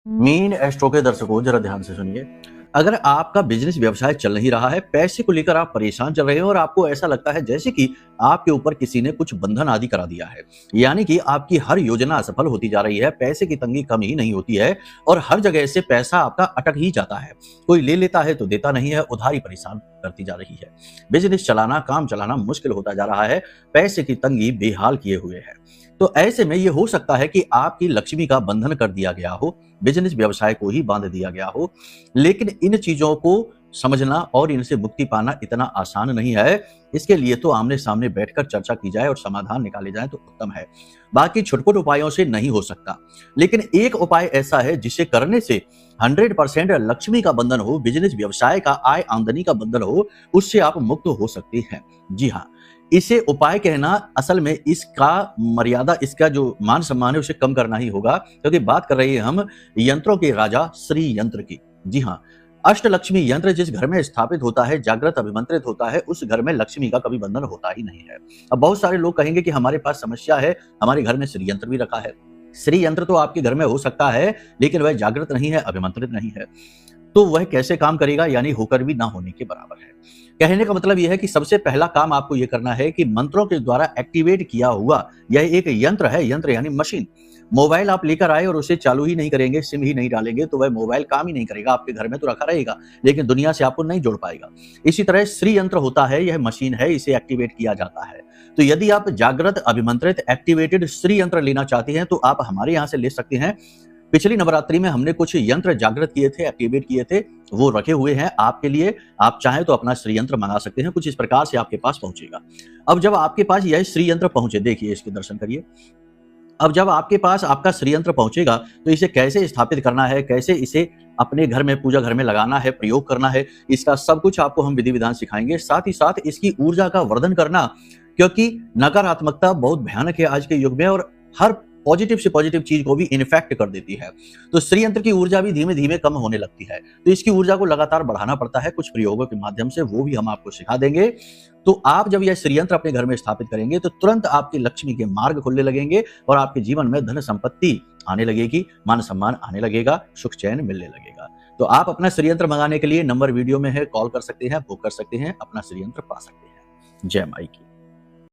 Mean astro के दर्शकों जरा ध्यान से सुनिए। अगर आपका बिजनेस व्यवसाय चल नहीं रहा है, पैसे को लेकर आप परेशान चल रहे हैं और आपको ऐसा लगता है जैसे कि आपके ऊपर किसी ने कुछ बंधन आदि करा दिया है, यानी कि आपकी हर योजना असफल होती जा रही है, पैसे की तंगी कम ही नहीं होती है और हर जगह से पैसा आपका अटक ही जाता है। कोई ले लेता है तो देता नहीं है, उधारी परेशान करती जा रही है। बिजनेस चलाना, काम चलाना मुश्किल होता जा रहा है, पैसे की तंगी बेहाल किए हुए है। तो ऐसे में ये हो सकता है कि आपकी लक्ष्मी का बंधन कर दिया गया हो, बिजनेस व्यवसाय को ही बांध दिया गया हो। लेकिन इन चीजों को समझना और इनसे मुक्ति पाना इतना आसान नहीं है। इसके लिए तो आमने सामने बैठकर चर्चा की जाए और समाधान निकाले जाए तो उत्तम है। बाकी छुटपुट उपायों से नहीं हो सकता, लेकिन एक उपाय ऐसा है जिसे करने से 100% लक्ष्मी का बंधन हो, बिजनेस व्यवसाय का, आय आमदनी का बंधन हो, उससे आप मुक्त हो सकते हैं। जी हाँ, इसे उपाय कहना, असल में इसका मर्यादा, इसका जो मान सम्मान है उसे कम करना ही होगा, क्योंकि बात कर रहे हैं हम यंत्रों के राजा श्री यंत्र की। जी हाँ, अष्टलक्ष्मी यंत्र जिस घर में स्थापित होता है, जागृत अभिमंत्रित होता है, उस घर में लक्ष्मी का कभी बंधन होता ही नहीं है। अब बहुत सारे लोग कहेंगे कि हमारे पास समस्या है, हमारे घर में श्री यंत्र भी रखा है। श्री यंत्र तो आपके घर में हो सकता है, लेकिन वह जागृत नहीं है, अभिमंत्रित नहीं है, तो वह कैसे काम करेगा, यानी होकर भी ना होने के बराबर है। कहने का मतलब यह है कि सबसे पहला काम आपको यह करना है कि मंत्रों के द्वारा एक्टिवेट किया हुआ यह एक यंत्र है, यंत्र यानी मशीन। मोबाइल आप लेकर आए और उसे चालू ही नहीं करेंगे, सिम ही नहीं डालेंगे, तो वह मोबाइल काम ही नहीं करेगा। आपके घर में तो रखा रहेगा, लेकिन दुनिया से आपको नहीं जोड़ पाएगा। इसी तरह श्री यंत्र होता है, यह मशीन है, इसे एक्टिवेट किया जाता है। तो यदि आप जागृत अभिमंत्रित एक्टिवेटेड श्री यंत्र लेना चाहते हैं तो आप हमारे यहाँ से ले सकते हैं। पिछली नवरात्रि में हमने कुछ यंत्र जागृत किए थे, एक्टिवेट किए थे, वो रखे हुए हैं आपके लिए। आप चाहें तो अपना श्री यंत्र मंगा सकते हैं, कुछ इस प्रकार से आपके पास पहुंचेगा। अब जब आपके पास यह श्री यंत्र पहुंचे, देखिए इसके दर्शन करिए। अब जब आपके पास आपका श्री यंत्र पहुंचेगा तो इसे कैसे स्थापित करना है, कैसे इसे अपने घर में, पूजा घर में लगाना है, प्रयोग करना है, इसका सब कुछ आपको हम विधि विधान सिखाएंगे। साथ ही साथ इसकी ऊर्जा का वर्धन करना, क्योंकि नकारात्मकता बहुत भयानक है आज के युग में और हर पॉजिटिव से पॉजिटिव चीज को भी इन्फेक्ट कर देती है। तो श्री यंत्र की ऊर्जा भी धीमे धीमे कम होने लगती है, तो इसकी ऊर्जा को लगातार बढ़ाना पड़ता है कुछ प्रयोगों के माध्यम से, वो भी हम आपको सिखा देंगे। तो आप जब यह श्री यंत्र अपने घर में स्थापित करेंगे तो तुरंत आपकी लक्ष्मी के मार्ग खुलने लगेंगे और आपके जीवन में धन संपत्ति आने लगेगी, मान सम्मान आने लगेगा, सुख चैन मिलने लगेगा। तो आप अपना श्री यंत्र मंगाने के लिए नंबर वीडियो में है, कॉल कर सकते हैं, बुक कर सकते हैं, अपना श्री यंत्र पा सकते हैं। जय माई की।